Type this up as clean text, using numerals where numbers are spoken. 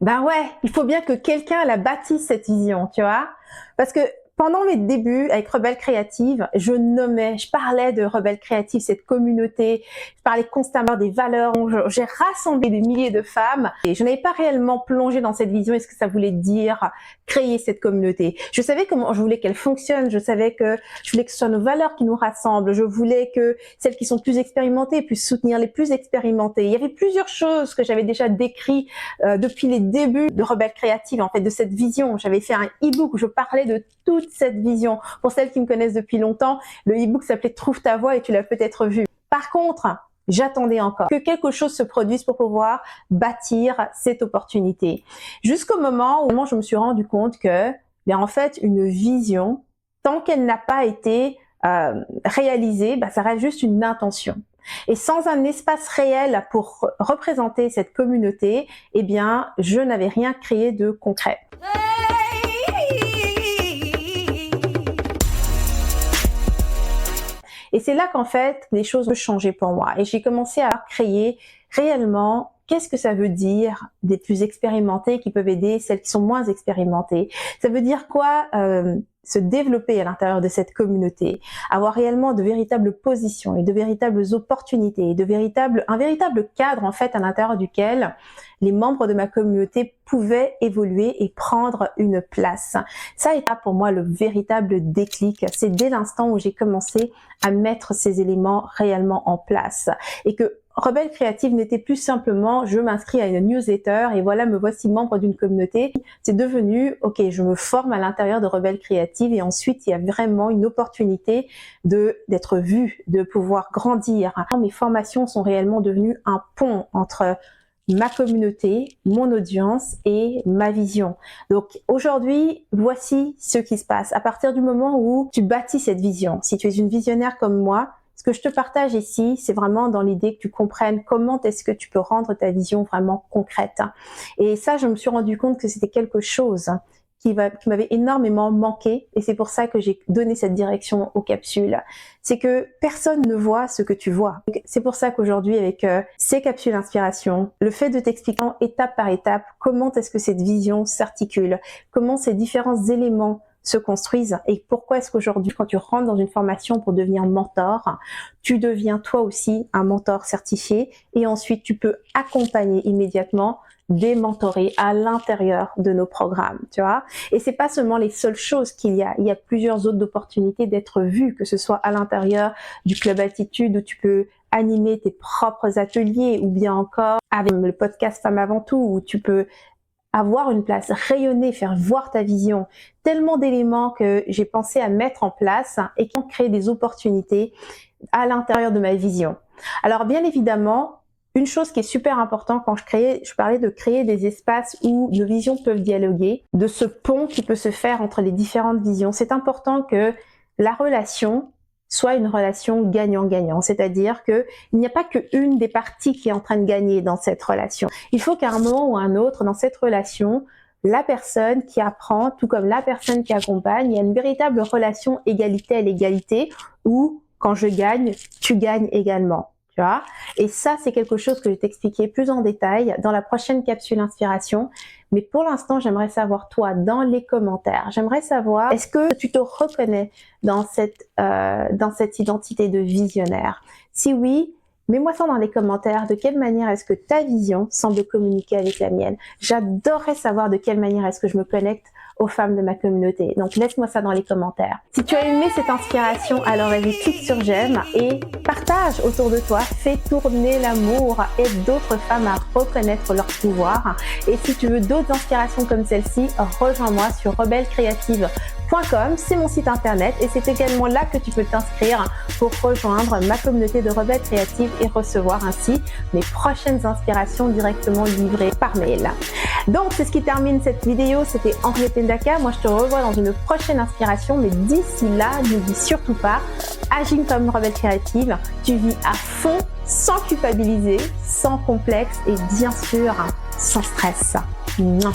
Ben ouais, il faut bien que quelqu'un la bâtisse cette vision, tu vois. Parce que pendant mes débuts avec Rebelle Créative, je parlais de Rebelle Créative, cette communauté, je parlais constamment des valeurs, j'ai rassemblé des milliers de femmes et je n'avais pas réellement plongé dans cette vision et ce que ça voulait dire créer cette communauté. Je savais comment je voulais qu'elle fonctionne, je savais que je voulais que ce soit nos valeurs qui nous rassemblent, je voulais que celles qui sont plus expérimentées puissent soutenir les plus expérimentées. Il y avait plusieurs choses que j'avais déjà décrites depuis les débuts de Rebelle Créative, en fait, de cette vision. J'avais fait un e-book où je parlais de toute cette vision. Pour celles qui me connaissent depuis longtemps, le e-book s'appelait Trouve ta voix et tu l'as peut-être vu. Par contre, j'attendais encore que quelque chose se produise pour pouvoir bâtir cette opportunité. Jusqu'au moment où je me suis rendu compte que, en fait, une vision, tant qu'elle n'a pas été réalisée, ça reste juste une intention. Et sans un espace réel pour représenter cette communauté, je n'avais rien créé de concret. Et c'est là qu'en fait, les choses ont changé pour moi. Et j'ai commencé à créer réellement qu'est-ce que ça veut dire des plus expérimentés qui peuvent aider celles qui sont moins expérimentées. Ça veut dire quoi se développer à l'intérieur de cette communauté, avoir réellement de véritables positions et de véritables opportunités, et un véritable cadre en fait à l'intérieur duquel les membres de ma communauté pouvaient évoluer et prendre une place. Ça a été pour moi le véritable déclic. C'est dès l'instant où j'ai commencé à mettre ces éléments réellement en place et que Rebelle Créative n'était plus simplement je m'inscris à une newsletter et voilà, me voici membre d'une communauté. C'est devenu ok, je me forme à l'intérieur de Rebelle Créative et ensuite il y a vraiment une opportunité d'être vue, de pouvoir grandir. Mes formations sont réellement devenues un pont entre ma communauté, mon audience et ma vision. Donc aujourd'hui, voici ce qui se passe. À partir du moment où tu bâtis cette vision, si tu es une visionnaire comme moi, ce que je te partage ici, c'est vraiment dans l'idée que tu comprennes comment est-ce que tu peux rendre ta vision vraiment concrète. Et ça, je me suis rendu compte que c'était quelque chose qui m'avait énormément manqué et c'est pour ça que j'ai donné cette direction aux capsules. C'est que personne ne voit ce que tu vois. C'est pour ça qu'aujourd'hui, avec ces capsules inspiration, le fait de t'expliquer étape par étape comment est-ce que cette vision s'articule, comment ces différents éléments se construisent et pourquoi est-ce qu'aujourd'hui, quand tu rentres dans une formation pour devenir mentor, tu deviens toi aussi un mentor certifié et ensuite tu peux accompagner immédiatement des mentorés à l'intérieur de nos programmes, tu vois. Et c'est pas seulement les seules choses qu'il y a. Il y a plusieurs autres opportunités d'être vues, que ce soit à l'intérieur du Club Altitude où tu peux animer tes propres ateliers ou bien encore avec le podcast Femmes avant tout où tu peux avoir une place, rayonner, faire voir ta vision. Tellement d'éléments que j'ai pensé à mettre en place et qui ont créé des opportunités à l'intérieur de ma vision. Alors bien évidemment, une chose qui est super importante quand je parlais de créer des espaces où nos visions peuvent dialoguer, de ce pont qui peut se faire entre les différentes visions. C'est important que la relation soit une relation gagnant-gagnant, c'est-à-dire que il n'y a pas qu'une des parties qui est en train de gagner dans cette relation. Il faut qu'à un moment ou à un autre dans cette relation, la personne qui apprend, tout comme la personne qui accompagne, il y a une véritable relation égalité à l'égalité où quand je gagne, tu gagnes également. Tu vois? Et ça, c'est quelque chose que je vais t'expliquer plus en détail dans la prochaine capsule inspiration. Mais pour l'instant, j'aimerais savoir, toi, dans les commentaires, j'aimerais savoir, est-ce que tu te reconnais dans cette identité de visionnaire? Si oui, mets-moi ça dans les commentaires. De quelle manière est-ce que ta vision semble communiquer avec la mienne? J'adorerais savoir de quelle manière est-ce que je me connecte aux femmes de ma communauté. Donc, laisse-moi ça dans les commentaires. Si tu as aimé cette inspiration, alors vas-y, clique sur j'aime et partage autour de toi. Fais tourner l'amour, aide d'autres femmes à reconnaître leur pouvoir. Et si tu veux d'autres inspirations comme celle-ci, rejoins-moi sur rebellecreative.com. C'est mon site internet et c'est également là que tu peux t'inscrire pour rejoindre ma communauté de Rebelle Créative et recevoir ainsi mes prochaines inspirations directement livrées par mail. Donc, c'est ce qui termine cette vidéo. C'était Henriette Ndaka. Moi, je te revois dans une prochaine inspiration. Mais d'ici là, n'oublie surtout pas, agis comme une rebelle créative. Tu vis à fond, sans culpabiliser, sans complexe et bien sûr, sans stress. Mouah.